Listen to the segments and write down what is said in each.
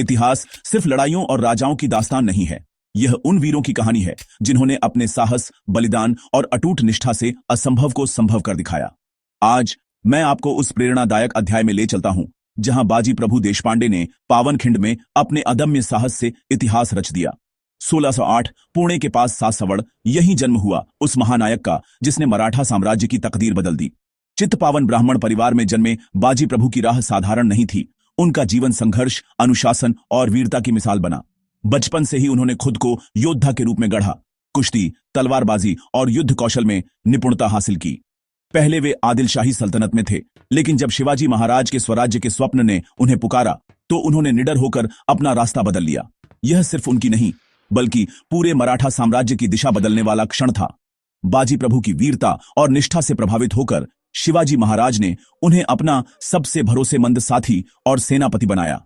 इतिहास सिर्फ लड़ाइयों और राजाओं की दास्तान नहीं है, यह उन वीरों की कहानी है जिन्होंने अपने साहस, बलिदान और अटूट निष्ठा से असंभव को संभव कर दिखाया। आज मैं आपको उस प्रेरणादायक अध्याय में ले चलता हूं जहां बाजी प्रभु देशपांडे ने पावनखिंड में अपने अदम्य साहस से इतिहास रच दिया। 1608 पुणे के पास सासवड़, यही जन्म हुआ उस महानायक का जिसने मराठा साम्राज्य की तकदीर बदल दी। चित्तपावन ब्राह्मण परिवार में जन्मे बाजी प्रभु की राह साधारण नहीं थी। उनका जीवन संघर्ष, अनुशासन और वीरता की मिसाल बना। बचपन से ही उन्होंने खुद को योद्धा के रूप में गढ़ा। कुश्ती, तलवारबाजी और युद्ध कौशल में निपुणता हासिल की। पहले वे आदिल शाही सल्तनत में थे, लेकिन जब शिवाजी महाराज के स्वराज्य के स्वप्न ने उन्हें पुकारा तो उन्होंने निडर होकर अपना रास्ता बदल लिया। यह सिर्फ उनकी नहीं, बल्कि पूरे मराठा साम्राज्य की दिशा बदलने वाला क्षण था। बाजी प्रभु की वीरता और निष्ठा से प्रभावित होकर शिवाजी महाराज ने उन्हें अपना सबसे भरोसेमंद साथी और सेनापति बनाया।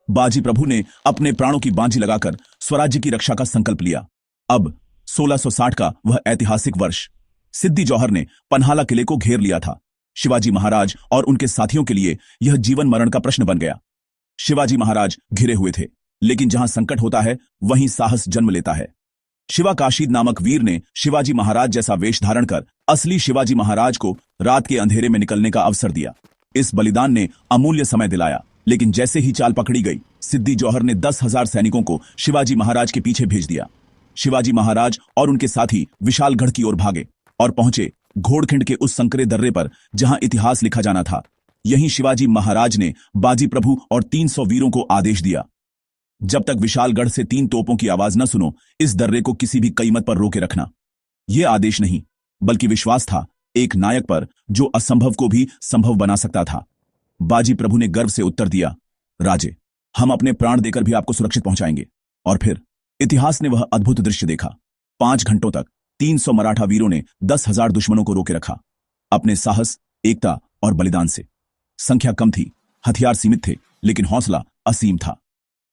बाजी प्रभु ने अपने प्राणों की बाजी लगाकर स्वराज्य की रक्षा का संकल्प लिया। अब 1660 का वह ऐतिहासिक वर्ष, सिद्दी जौहर ने पन्हाला किले को घेर लिया था। शिवाजी महाराज और उनके साथियों के लिए यह जीवन मरण का प्रश्न बन गया। शिवाजी महाराज घिरे हुए थे, लेकिन जहां संकट होता है वहीं साहस जन्म लेता है। शिवा काशीद नामक वीर ने शिवाजी महाराज जैसा वेश धारण कर असली शिवाजी महाराज को रात के अंधेरे में निकलने का अवसर दिया। इस बलिदान ने अमूल्य समय दिलाया, लेकिन जैसे ही चाल पकड़ी गई, सिद्दी जौहर ने 10,000 सैनिकों को शिवाजी महाराज के पीछे भेज दिया। शिवाजी महाराज और उनके साथी विशालगढ़ की ओर भागे और पहुंचे घोड़खिंड के उस संकरे दर्रे पर जहां इतिहास लिखा जाना था। यहीं शिवाजी महाराज ने बाजी प्रभु और 300 वीरों को आदेश दिया, जब तक विशालगढ़ से 3 तोपों की आवाज न सुनो, इस दर्रे को किसी भी कीमत पर रोके रखना। यह आदेश नहीं, बल्कि विश्वास था एक नायक पर जो असंभव को भी संभव बना सकता था। बाजी प्रभु ने गर्व से उत्तर दिया, राजे, हम अपने प्राण देकर भी आपको सुरक्षित पहुंचाएंगे। और फिर इतिहास ने वह अद्भुत दृश्य देखा। 5 घंटों तक 300 मराठा वीरों ने 10,000 दुश्मनों को रोके रखा, अपने साहस, एकता और बलिदान से। संख्या कम थी, हथियार सीमित थे, लेकिन हौसला असीम था।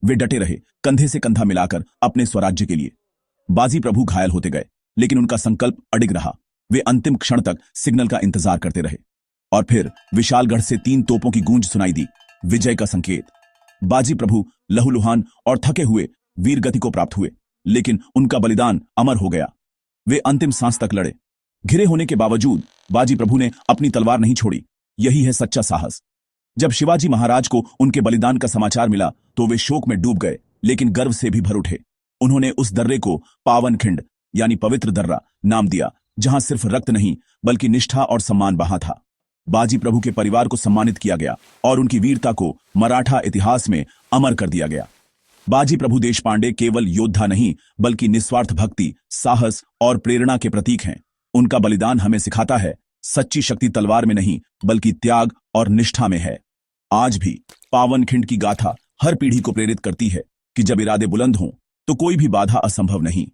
वे डटे रहे, कंधे से कंधा मिलाकर अपने स्वराज्य के लिए। बाजी प्रभु घायल होते गए, लेकिन उनका संकल्प अडिग रहा। वे अंतिम क्षण तक सिग्नल का इंतजार करते रहे। और फिर विशालगढ़ से 3 तोपों की गूंज सुनाई दी, विजय का संकेत। बाजी प्रभु लहूलुहान और थके हुए वीर गति को प्राप्त हुए, लेकिन उनका बलिदान अमर हो गया। वे अंतिम सांस तक लड़े। घिरे होने के बावजूद बाजी प्रभु ने अपनी तलवार नहीं छोड़ी। यही है सच्चा साहस। जब शिवाजी महाराज को उनके बलिदान का समाचार मिला तो वे शोक में डूब गए, लेकिन गर्व से भी भर उठे। उन्होंने उस दर्रे को पावनखिंड यानी पवित्र दर्रा नाम दिया, जहां सिर्फ रक्त नहीं बल्कि निष्ठा और सम्मान बहा था। बाजी प्रभु के परिवार को सम्मानित किया गया और उनकी वीरता को मराठा इतिहास में अमर कर दिया गया। बाजी प्रभु देशपांडे केवल योद्धा नहीं, बल्कि निस्वार्थ भक्ति, साहस और प्रेरणा के प्रतीक हैं। उनका बलिदान हमें सिखाता है, सच्ची शक्ति तलवार में नहीं बल्कि त्याग और निष्ठा में है। आज भी पावनखिंड की गाथा हर पीढ़ी को प्रेरित करती है कि जब इरादे बुलंद हों तो कोई भी बाधा असंभव नहीं।